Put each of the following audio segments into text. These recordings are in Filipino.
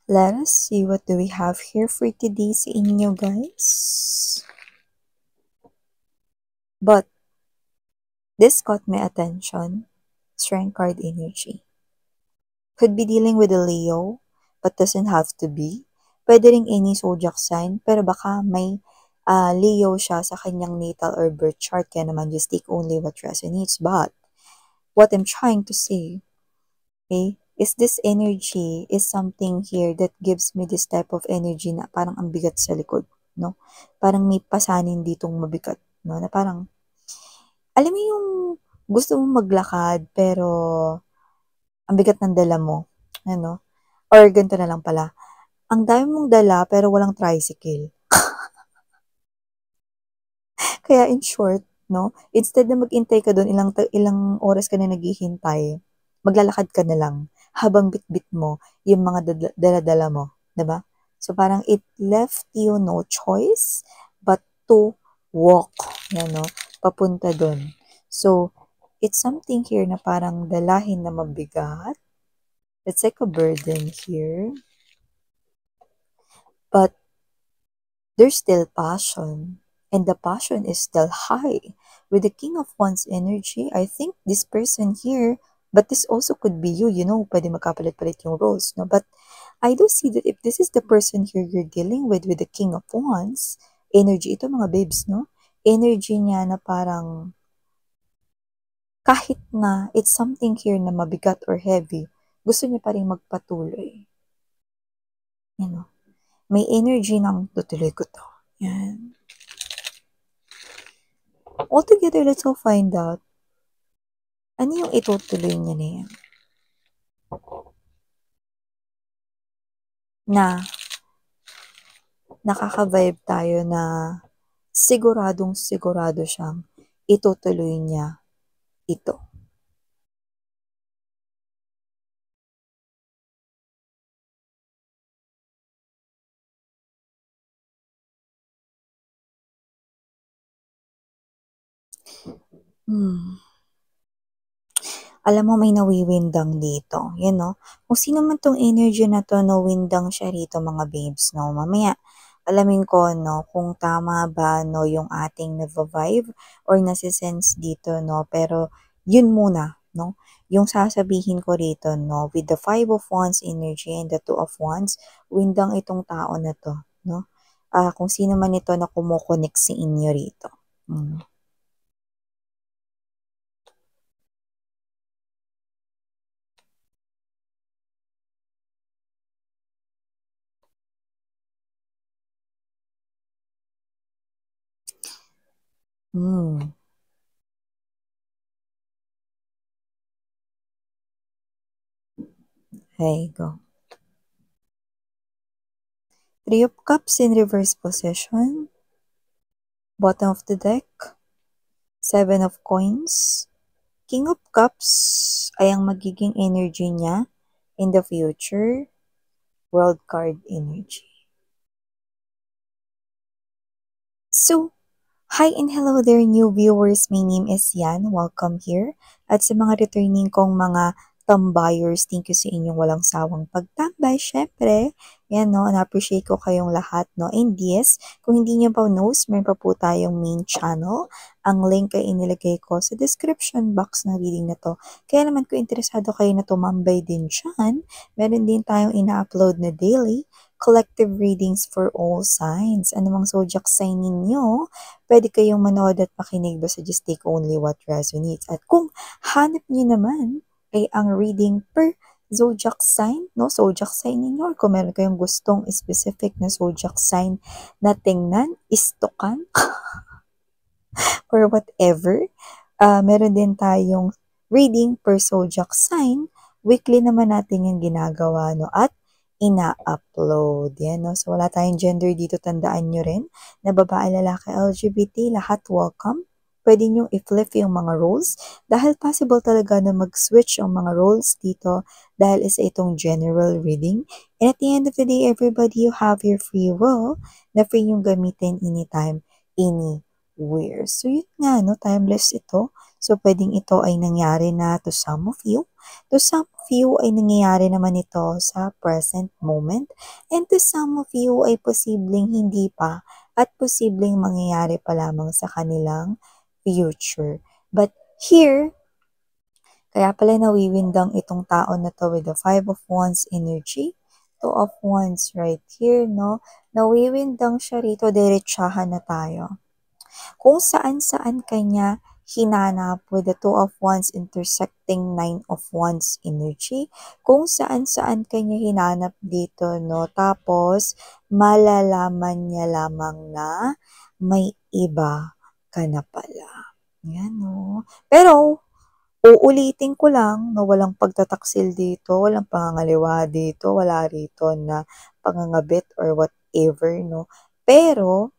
Let us see what do we have here for today sa inyo, guys. But this caught my attention. Strength card energy. Could be dealing with a Leo, but doesn't have to be. Pwede ring any zodiac sign, pero baka may Leo siya sa kanyang natal or birth chart, kaya naman just take only what resonates. But what I'm trying to say, okay, is this energy is something here that gives me this type of energy na parang ang bigat sa likod, no? Parang may pasanin ditong mabigat, no? Na parang, alam mo yung gusto mong maglakad, pero ang bigat ng dala mo, ano? Or ganito na lang pala, ang dami mong dala pero walang tricycle. Kaya in short, no, instead na mag-intay ka doon, ilang oras ka na naghihintay, maglalakad ka na lang habang bitbit mo yung mga dala-dala mo, 'di ba? So parang it left you no choice but to walk, yan, no, papunta doon. So it's something here na parang dalahin na mabigat. It's like a burden here, but there's still passion, and the passion is still high. With the King of Wands energy, I think this person here, but this also could be you, pwede magkapalit-palit yung roles, no? But I do see that if this is the person here you're dealing with the King of Wands energy, ito mga babes, no? Energy niya na parang kahit na it's something here na mabigat or heavy, gusto niya pa rin magpatuloy. May energy ng tutuloy ko to. Yan. Altogether, let's all find out ano yung itutuloy niya na yan. Na nakaka-vibe tayo na siguradong sigurado siyang itutuloy niya ito. Alam mo, may nawiwindang dito. Yan, no? Kung sino man tong energy na to, nawindang siya rito, mga babes, no? Mamaya, alamin ko, no, kung tama ba, no, yung ating nag-vibe or nasisense dito, no? Pero, yun muna, no? Yung sasabihin ko rito, no? With the 5 of Wands energy and the 2 of Wands, windang itong tao na to, no? Kung sino man ito na kumukonek sa inyo rito. There you go. 3 of Cups in reverse position. Bottom of the deck, 7 of Coins. King of Cups ay ang magiging energy niya in the future. World card energy. So, hi and hello there new viewers. My name is Yan. Welcome here. At sa mga returning kong mga tambayers, thank you sa inyong walang sawang pagtambay. Syempre, yan, no, na-appreciate ko kayong lahat, no. And yes, kung hindi nyo pa knows, meron pa po tayong main channel. Ang link ay inilagay ko sa description box ng reading na to. Kaya naman kung interesado kayo na tumambay din dyan, meron din tayong ina-upload na daily collective readings for all signs. Ano mang zodiac sign ninyo, pwede kayong manood at makinig, basta just take only what resonates. At kung hanap niyo naman ay ang reading per zodiac sign, no? Zodiac sign ninyo, or kung meron kayong gustong specific na zodiac sign na tingnan, istokan, or whatever, meron din tayong reading per zodiac sign. Weekly naman natin yung ginagawa, no? At ina-upload. Yan, no? So, wala tayong gender dito. Tandaan nyo rin na babae, lalaki, LGBT, lahat welcome. Pwede nyo i-flip yung mga roles dahil possible talaga na mag-switch ang mga roles dito dahil isa itong general reading. And at the end of the day, everybody, you have your free will na free yung gamitin anytime, anywhere. So, yun nga, no? Timeless ito. So, pwedeng ito ay nangyari na to some of you. To some of you ay nangyayari naman ito sa present moment. And to some of you ay posibleng hindi pa at posibleng mangyayari pa lamang sa kanilang future. But here, kaya pala nawiwindang itong tao na to with the Five of Wands energy. Two of Wands right here, no? Nawiwindang siya rito, diretsahan na tayo. Kung saan-saan kanya hinanap with the Two of Wands intersecting Nine of Wands energy. Kung saan-saan kanya hinanap dito, no? Tapos, malalaman niya lamang na may iba ka na pala. Yan, no? Pero, uulitin ko lang na walang pagtataksil dito, walang pangangaliwa dito, wala rito na pangangabit or whatever, no? Pero,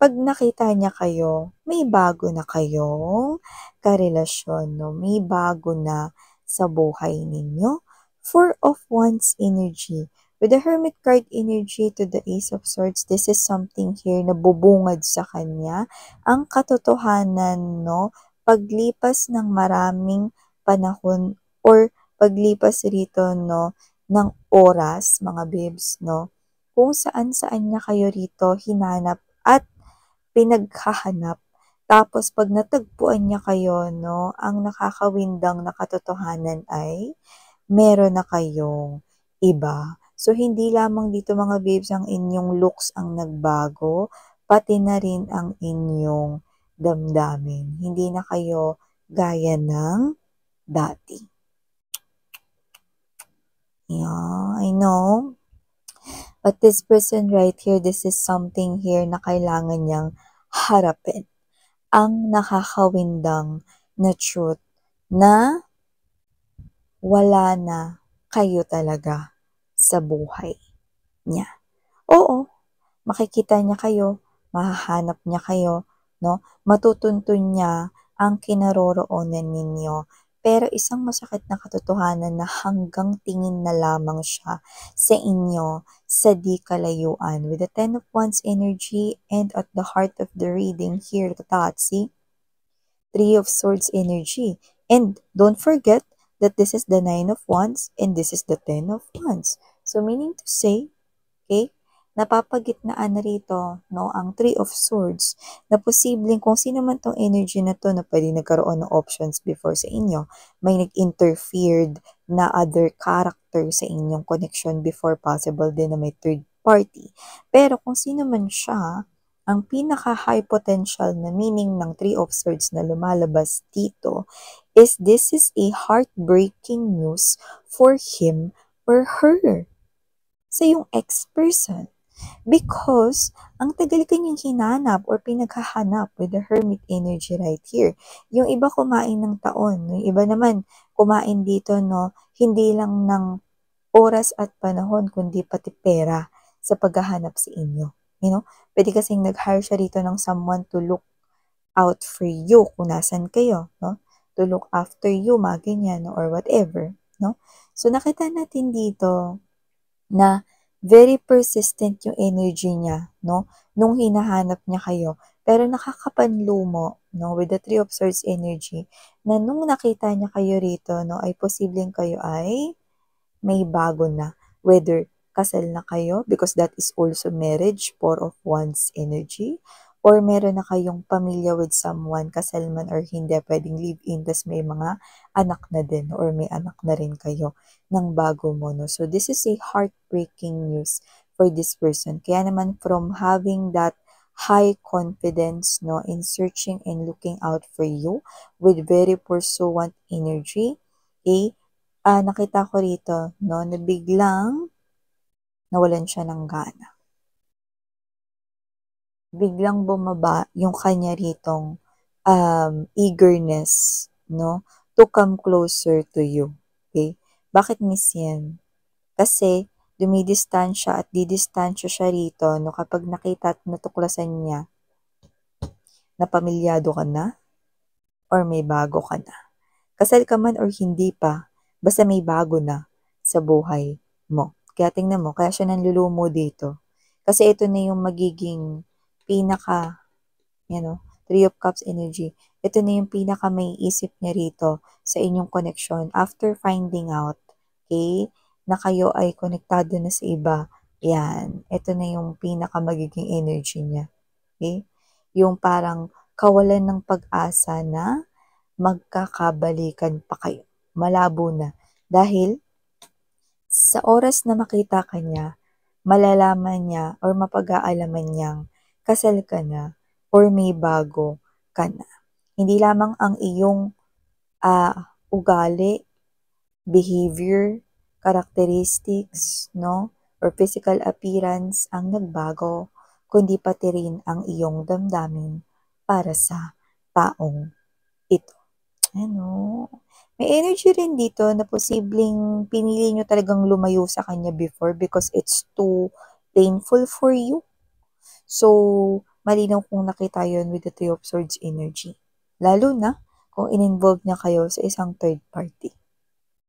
pag nakita niya kayo, may bago na kayong karelasyon, no? May bago na sa buhay ninyo. Four of Wands energy. With the Hermit card energy to the Ace of Swords, this is something here na bubungad sa kanya. Ang katotohanan, no? Paglipas ng maraming panahon or paglipas rito, no, ng oras, mga babes, no? Kung saan-saan niya kayo rito hinanap at pinaghahanap. Tapos pag natagpuan niya kayo, no, ang nakakawindang na katotohanan ay meron na kayong iba. So, hindi lamang dito mga babes ang inyong looks ang nagbago, pati na rin ang inyong damdamin. Hindi na kayo gaya ng dati. Yeah, I know. But this person right here, this is something here na kailangan niyang harapin. Ang nakakawindang na truth na wala na kayo talaga sa buhay niya. Oo, makikita niya kayo, mahahanap niya kayo, no? Matutuntun niya ang kinaroroonan ninyo. Pero isang masakit na katotohanan na hanggang tingin na lamang siya sa inyo sa di kalayuan. With the Ten of Wands energy and at the heart of the reading here, Tatsi, Three of Swords energy. And don't forget that this is the Nine of Wands and this is the Ten of Wands. So meaning to say, okay, napapagitnaan na rito, no, ang Three of Swords na posibleng kung sino man tong energy na to na pwede nagkaroon ng options before sa inyo, may nag-interfered na other character sa inyong connection before, possible din na may third party. Pero kung sino man siya, ang pinaka-high potential na meaning ng Three of Swords na lumalabas dito is this is a heartbreaking news for him or her sa yung ex-person. Because, ang tagal kanyang hinanap or pinaghahanap with the Hermit energy right here. Yung iba kumain ng taon, yung iba naman kumain dito, no, hindi lang ng oras at panahon, kundi pati pera sa paghahanap sa inyo. You know, pwede kasing nag-hire siya rito ng someone to look out for you kung nasan kayo, no? To look after you, mga ganyan, or whatever, no? So, nakita natin dito na very persistent yung energy niya, no? Nung hinahanap niya kayo. Pero nakakapanlumo, no? With the Three of Swords energy, na nung nakita niya kayo rito, no? Ay posibleng kayo ay may bago na. Whether kasal na kayo, because that is also marriage, Four of Wands energy, or meron na kayong pamilya with someone, kasal man or hindi, pwedeng live-in, tas may mga anak na din, or may anak na rin kayo ng bago mo, no? So, this is a heartbreaking news for this person. Kaya naman, from having that high confidence, no, in searching and looking out for you with very pursuant energy, okay, nakita ko rito, no, na biglang nawalan siya ng gana. Biglang bumaba yung kanya ritong eagerness, no, to come closer to you. Okay? Bakit miss yan? Kasi dumidistansya at didistansya siya rito, no, kapag nakita at natuklasan niya na pamilyado ka na or may bago ka na. Kasal ka man or hindi pa, basta may bago na sa buhay mo. Kaya tingnan mo, kaya siya nanlulumo dito. Kasi ito na yung magiging pinaka, Three of Cups energy. Ito na yung pinaka may isip niya rito sa inyong connection after finding out, okay, na kayo ay konektado na sa iba. Yan. Ito na yung pinaka magiging energy niya. Okay? Yung parang kawalan ng pag-asa na magkakabalikan pa kayo. Malabo na. Dahil sa oras na makita ka niya, malalaman niya or mapag-aalaman niyang kasal ka na or may bago ka na. Hindi lamang ang iyong ugali, behavior, characteristics, no? Or physical appearance ang nagbago, kundi pati rin ang iyong damdamin para sa taong ito. Ano? May energy rin dito na posibleng pinili nyo talagang lumayo sa kanya before because it's too painful for you. So, malinaw kung nakita yun with the Three of Swords energy. Lalo na kung in-involve niya kayo sa isang third party.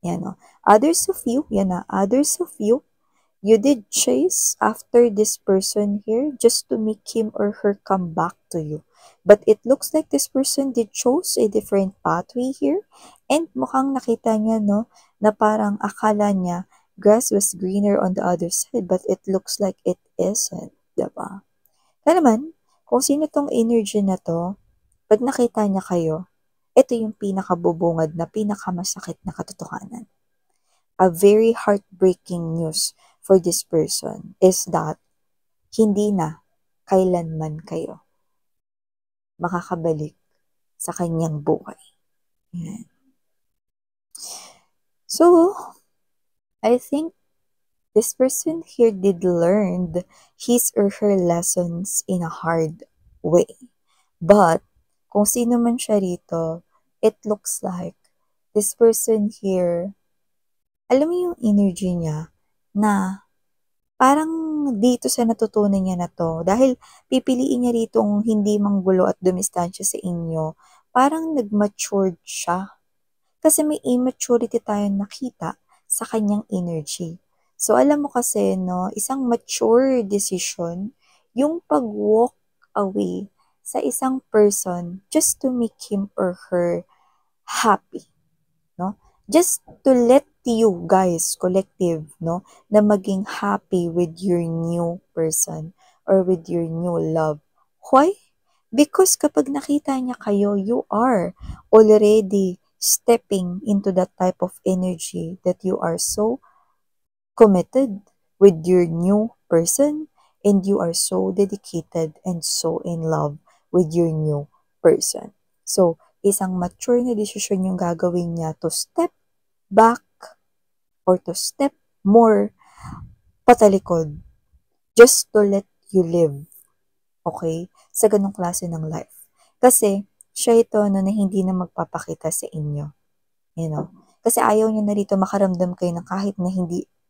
Yan o. Others of you, you did chase after this person here just to make him or her come back to you. But it looks like this person did chose a different pathway here. And mukhang nakita niya, no, na parang akala niya grass was greener on the other side, but it looks like it isn't, diba? Kaya naman, kung sino tong energy na to, pag nakita niya kayo, ito yung pinakabubungad na pinakamasakit na katotohanan. A very heartbreaking news for this person is that hindi na kailanman kayo makakabalik sa kanyang buhay. Yan. So, I think this person here did learn his or her lessons in a hard way. But, kung sino man siya rito, it looks like this person here, alam mo yung energy niya na parang dito sa natutunan niya na to, dahil pipiliin niya ritong hindi manggulo at dumistansya sa inyo, parang nag-matured siya. Kasi may immaturity tayong nakita sa kanyang energy. So, alam mo kasi, no, isang mature decision, yung pag-walk away sa isang person just to make him or her happy, no? Just to let you guys, collective, no, na maging happy with your new person or with your new love. Why? Because kapag nakita niya kayo, you are already stepping into that type of energy that you are so committed with your new person and you are so dedicated and so in love with your new person. So, isang mature na desisyon yung gagawin niya to step back or to step more patalikod just to let you live, okay, sa ganong klase ng life. Kasi, siya ito na hindi na magpapakita sa inyo. You know? Kasi ayaw niya na rito makaramdam kayo ng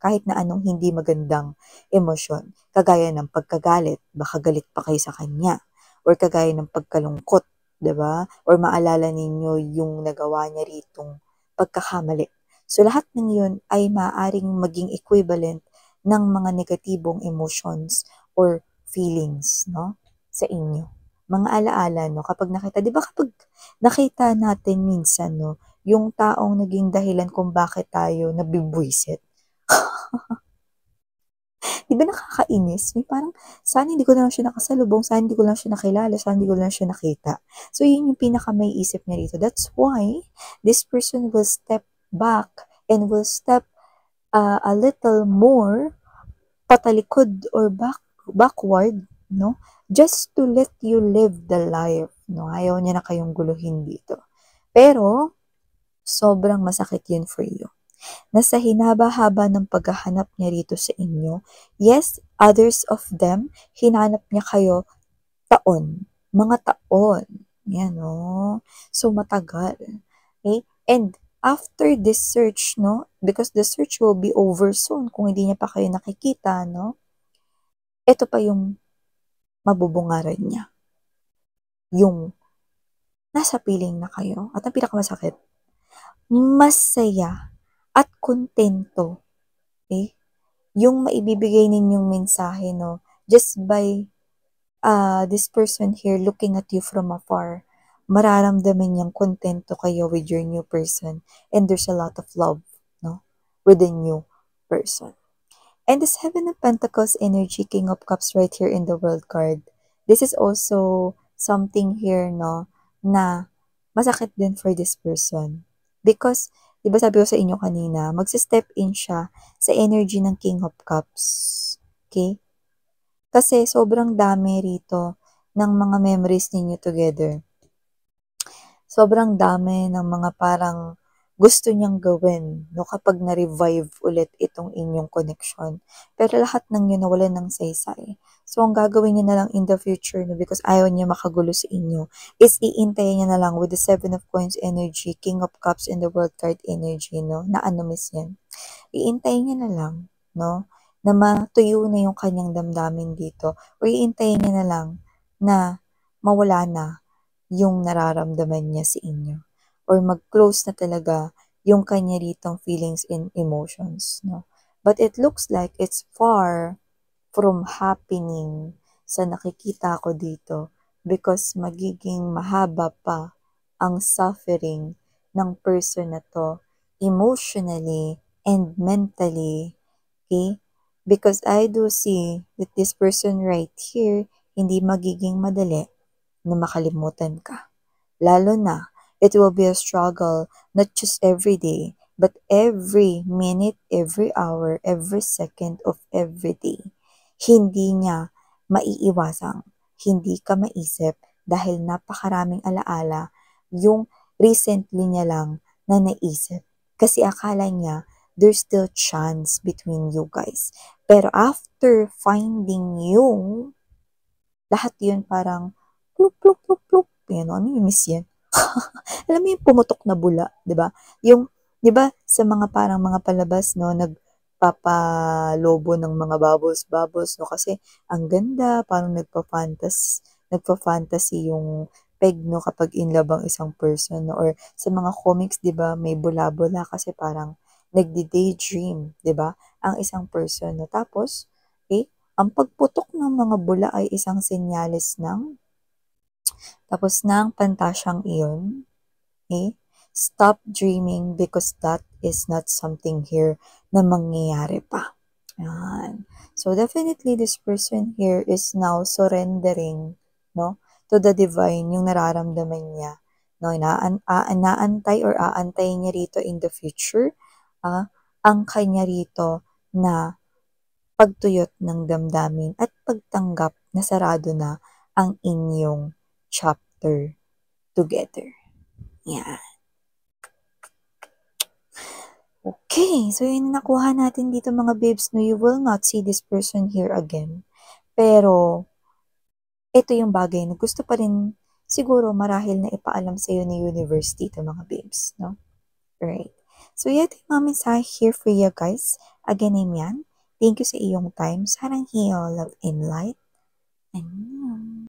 kahit na anong hindi magandang emosyon. Kagaya ng pagkagalit, baka galit pa kayo sa kanya. Or kagaya ng pagkalungkot, diba? Or maalala ninyo yung nagawa niya ritong pagkakamali. So lahat ng yun ay maaaring maging equivalent ng mga negatibong emotions or feelings, no, sa inyo. Mga alaala, no, kapag nakita, di ba kapag nakita natin minsan, no, yung taong naging dahilan kung bakit tayo nabibwisit. Di ba nakakainis? May parang, sana hindi ko na lang siya nakasalubong, sana hindi ko lang siya nakilala, sana hindi ko lang siya nakita. So, yun yung pinaka may isip niya dito. That's why this person will step back and will step a little more patalikod or backward, no? Just to let you live the life, no? Ayaw niya na kayong guluhin dito. Pero, sobrang masakit yun for you. Nasa hinaba-haba ng paghahanap niya rito sa inyo, yes, others of them, hinanap niya kayo taon, mga taon. Yan, no? So, matagal. Okay? And, after this search, no, because the search will be over soon kung hindi niya pa kayo nakikita, no, ito pa yung mabubungaran niya. Yung nasa piling na kayo. At ang pinakamasakit, masaya at kontento, okay, yung maibibigay ninyong mensahe, no, just by this person here looking at you from afar, mararamdaman niyang kontento kayo with your new person and there's a lot of love, no, with the new person. And the Seven of Pentacles energy, King of Cups right here in the World card. This is also something here, no, na masakit din for this person. Because, di ba sabi ko sa inyo kanina, magsi-step in siya sa energy ng King of Cups. Okay? Kasi sobrang dami rito ng mga memories ninyo together. Sobrang dami ng mga parang gusto niyang gawin, no, kapag na-revive ulit itong inyong connection. Pero lahat ng yun nawalan ng saysay. So, ang gagawin niya na lang in the future, no, because ayaw niya makagulo sa inyo, is iintayin niya na lang with the Seven of Coins energy, King of Cups, and the World card energy, no, na ano miss yan. Iintayin niya na lang, no, na matuyo na yung kanyang damdamin dito, or iintayin niya na lang na mawala na yung nararamdaman niya sa inyo. Or mag-close na talaga yung kanya ritong feelings and emotions, no? But it looks like it's far from happening sa nakikita ko dito because magiging mahaba pa ang suffering ng person na to emotionally and mentally, okay? Because I do see that this person right here, hindi magiging madali na makalimutan ka. Lalo na, it will be a struggle, not just every day, but every minute, every hour, every second of every day. Hindi niya maiiwasang, hindi ka maisip dahil napakaraming alaala yung recently niya lang na naisip. Kasi akala niya, there's still chance between you guys. Pero after finding you, lahat yun parang plup, plup, plup, plup. Yan, ano yung miss yan? Alam mo yung pumutok na bula, di ba? Yung, di ba, sa mga parang mga palabas, no, nagpapalobo ng mga bubbles, no, kasi ang ganda, parang nagpa-fantasy yung peg, no, kapag in love ang isang person, no, or sa mga comics, di ba, may bula-bula kasi parang nagdi-daydream, di ba, ang isang person, no, tapos, okay, ang pagputok ng mga bula ay isang senyales ng tapos ng pantasyang iyon. Okay? Stop dreaming because that is not something here na mangyayari pa. Yan. So definitely this person here is now surrendering, no, to the divine yung nararamdaman niya. No, naantay or aantay niya rito in the future ang kanya rito na pagtuyot ng damdamin at pagtanggap na sarado na ang inyong chapter together. Yan. Okay, so yun nakuha natin dito mga babes, no, you will not see this person here again. Pero, ito yung bagay na gusto pa rin siguro marahil na ipaalam sa iyo ni universe dito mga babes, no? Right. So, ito yung mga mensahe here for you guys. Again, I'm Yan. Thank you sa iyong time. Sarang heal, love, and light. And